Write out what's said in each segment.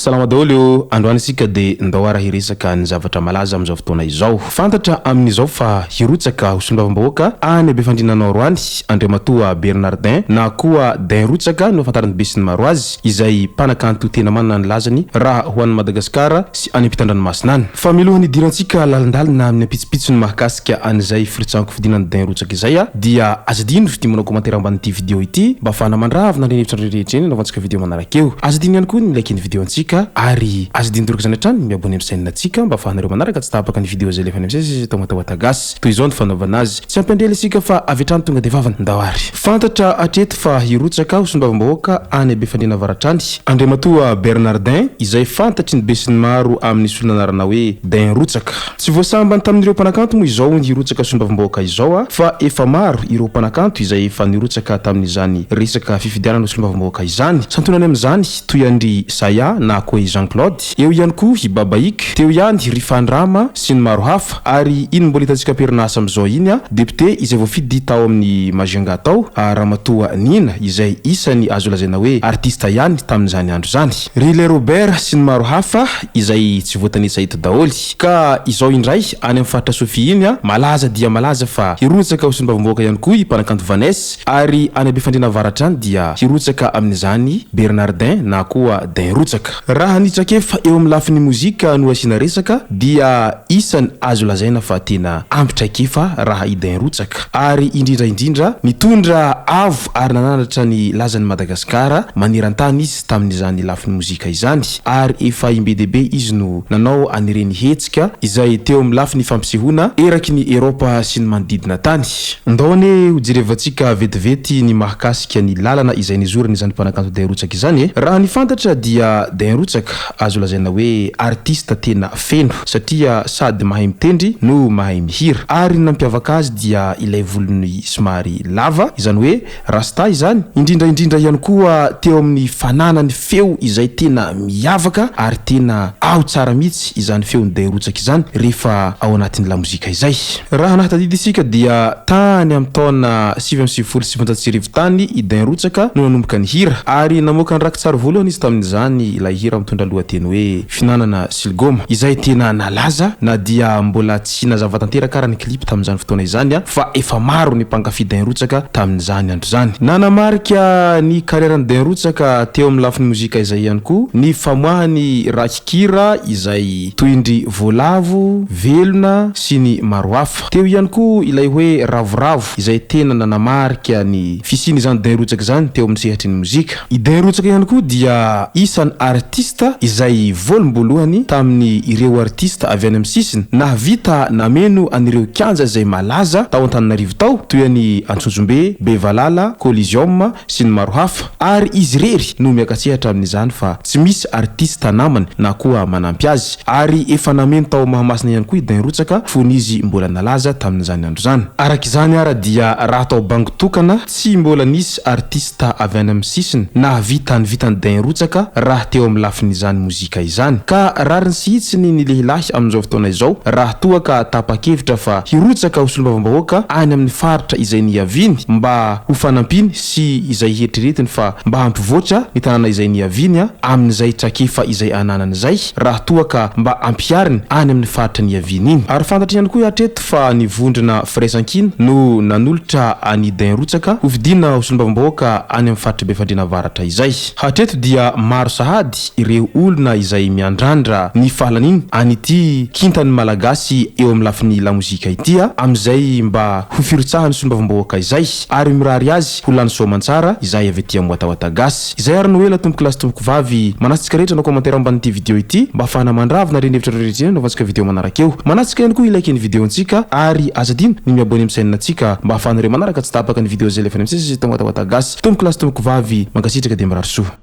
salama daholo androany isika de ndao ara hiresaka ny zavatra malaza am'izao fotoana izao. Fantatra amin'izao fa hirotsaka hosolombavambahoaka any be fandrinanao Androany Andriamatoa Bernardin na koa Dain Rotsaka no fantarany be sy ny maro azy izay mpanakanto tena manana ny lazany raha ho an'ny Madagasikara sy any ampitan-dranomasina any. Fa milohany idirantsika lalandalina amin'ny ampitsipitsony mahakasika an'izay firitsanko fidinany Dain Rotsaka izay dia azadino fidimonao komantaira amban'ity video ity mba afahana mandravina ny hevitra rehetra eny naovantsika video manarakeo. Azadino ihany koa ny like ny video antsika ary azadino doraka zany hatrany miabony amin'ny chaîne antsika mba afahanareo manaraka tsy tapaka ny video zay lefa any am'izay tamatawatagasy toy izao ny fanaovana azy tsy ampendrely isika fa avy hatrany tonga de vavany ndawary. Fantatra atreto fa hirotsaka hosolombavambahoaka any be fandriana avaratrany Andriamatoa Bernardin izay fantatry ny be sy ny maro amin'ny solona anarana hoe Dain Rotsaka. Tsy voasambany tamin'ireo mpanakanto moa izao ny hirotsaka hosolombavambahoaka izao fa efa maro ireo mpanakanto izay efa nirotsaka tamin'izany resaka fifidianana hosolombavambahoaka izany. Santonany amin'izany toy andry Saya na koa Jean-Claude, eo ihany koa i Babaik, teo ihany Rifandrama sy ny maro hafa ary iny mbola hitantsika perinasa am'izao iny député izay voafidy tao amin'ny Majunga tao Ramatoa Nina izay isany azo lazaina hoe artista ihany tamin'izany andro zany. Rile Robert sy ny maro hafa izay tsy voatanisa hito daholy. Ka izao indray any amin'ny faritra Sofia iny malaza dia malaza fa hirotsaka hosolombavambahoaka ihany koa i mpanakanto Vanessa ary any be fandriana avaratrany dia hirotsaka amin'izany Bernardin na koa Dain Rotsaka. Raha nitrakefa eo amin'ny lafin'ny mozika no asiana resaka dia isany azo lazaina fa tena ampitrakefa raha i Dain Rotsaka ary indrindra nitondra avo ary nananatra ny lazan'ny Madagasikara manerantany izy tamin'izany lafin'ny mozika izany ary efa imbedebe izy no nanao anireny hetsika izay teo amin'ny lafin'ny fampisehoana eraky ny Eropa sy ny manodidina tany. Ndaone hojerevantsika vetivety ny mahakasika ny lalana izay nizorany izany mpanakanto Dain Rotsaka izany. Raha ny fantatra dia Dain Rotsaka azo lazaina hoe artista tena feno satria sady mahay mitendry no mahay mihira ary nampiavaka azy dia ilay volony somary lava izany hoe rasta izany. Indrindra ihany koa teo amin'ny fananany feo izay tena miavaka ary tena ao tsara mihitsy izany feon'ny Dain Rotsaka izany rehefa ao anatin'ny lamozika izay. Raha nahatadidy isika dia tany amin'ny taona 1970 tany i Dain Rotsaka no nanomboka ny hira ary namoaka ny rakitsary voalohany izy tamin'izany ilay hira mitondra lohateny hoe Finanana Silgoma izay tena nalaza na dia mbola tsy nazava tanteraka raha ny clip tamin'izany fotoana izany fa efa maro ny mpankafy Dain Rotsaka tamin'izany andro zany. Nanamarika ny karieran'ny Dain Rotsaka teo amin'ny lafin'ny mozika izay ihany koa ny famoahany rakikira izay toindry voalavo, velona sy ny maro hafa. Teo ihany koa ilay hoe ravoravo izay tena nanamarika ny fisiny izany Dain Rotsaka izany teo amin'ny sehatry ny mozika. I Dain Rotsaka ihany koa dia isany artista izay voalohany tamin'ny ireo artista avy any amin'ny sisiny nahavita nameno anireo kianja izay malaza tao Antananarivo tao toy ny Antsonjombe, Bevalala, Coliseum sy ny maro hafa ary izy rery no miakatsehatra amin'izany fa tsy misy artista namany na koa manampy azy ary efa nameno tao Mahamasina ihany koa i Dain Rotsaka fony izy mbola nalaza tamin'izany andro zany. Araka izany ara dia raha tao bango tokana tsy mbola nisy artista avy any amin'ny sisiny nahavita ny vitany Dain Rotsaka raha teo amin'ny lafin'izany mozika izany. Ka rariny sy hitsiny ny lehilahy amin'izao fotoana izao raha toa ka tapa-kevitra fa hirotsaka hosolombavambahoaka any amin'ny faritra izay niaviny mba ho fanampiny sy izay hetriretiny fa mba hampivoatra ny tanàna izay niaviny amin'izay trakefa izay ananany izay raha toa ka mba ampiariny any amin'ny faritra niaviny iny. Ary fantatra ihany koa hatreto fa ny vondrona firaisankina no nanolotra any Dain Rotsaka ho vidina hosolombavambahoaka any amin'ny faritra be fandriana avaratra izay. Hatreto dia maro sahady ireo olona izay miandrandra ny fahalaniny anyty kintany malagasy eo amin'ny lafin'ny lamozika ity amin'izay mba ho firotsahany hosolombavambahoaka izay ary mirary azy ho lany soamantsara izay avy ety Amboatawatagasy. Izay ary Noela tompoko lasy tompoko vavy manasitsika rehetra na komantaira amban'ity video ity mba afahana mandravina reny hevitra rehetra eny naovantsika video manarakeo. Manasitsika ihany koa ilike ny video antsika ary azadino ny miabony amin'ny chaîne antsika mba afahanareo manaraka tsy tapaka ny video zay lefa any am'sesy Amboatawatagasy. Tompoko lasy tompoko vavy mankasitraka de mirary soa.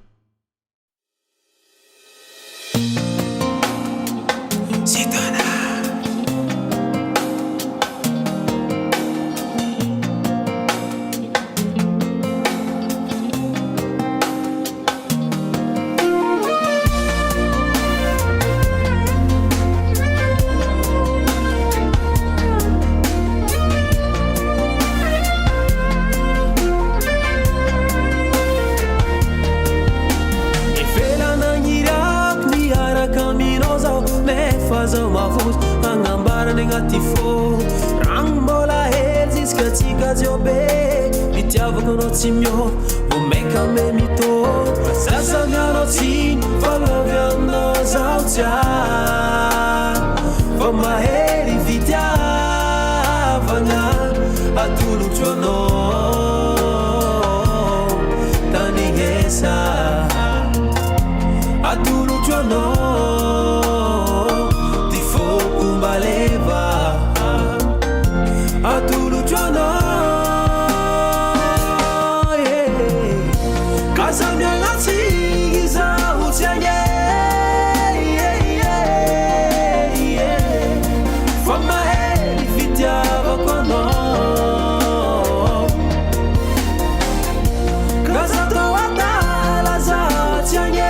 zao mavos agnambarany agnaty fô ragno mbola hely ziskatsika jiobe mitiavako anao tsy miôva vo maika me mitô sasany anao tsiny falovy aminao zao tsiany fa mahery fitiavagna atolotro anao tanignesa atolotro anao ty foko mbaleva atolotro anao kaza miagnatsiny zaho tsy agne fa mahery fitiavako anao kaza tao adala zaho tsy agne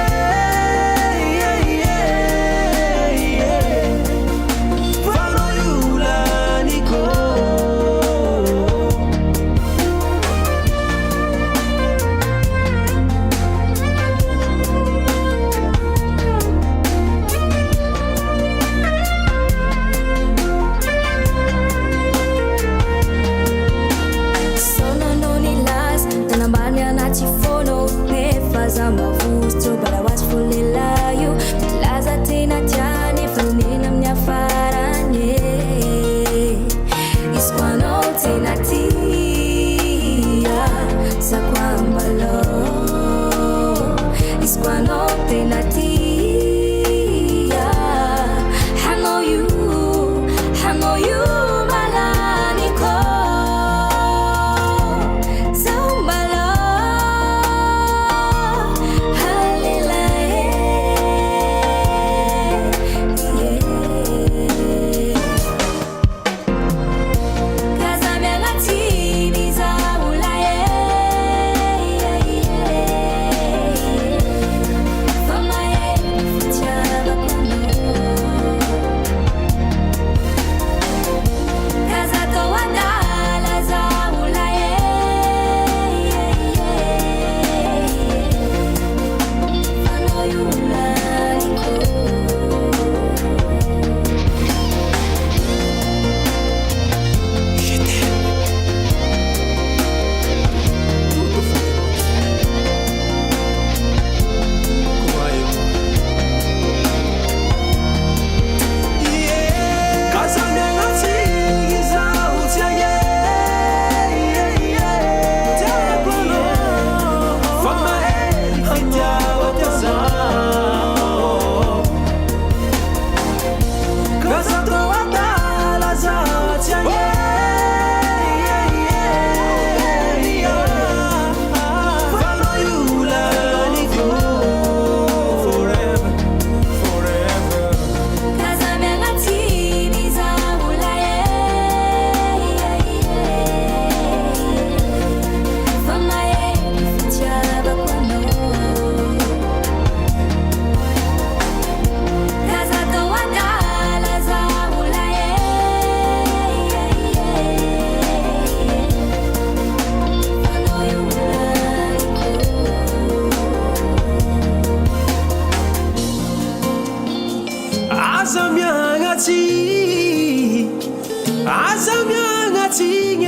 Aza miagnatsiny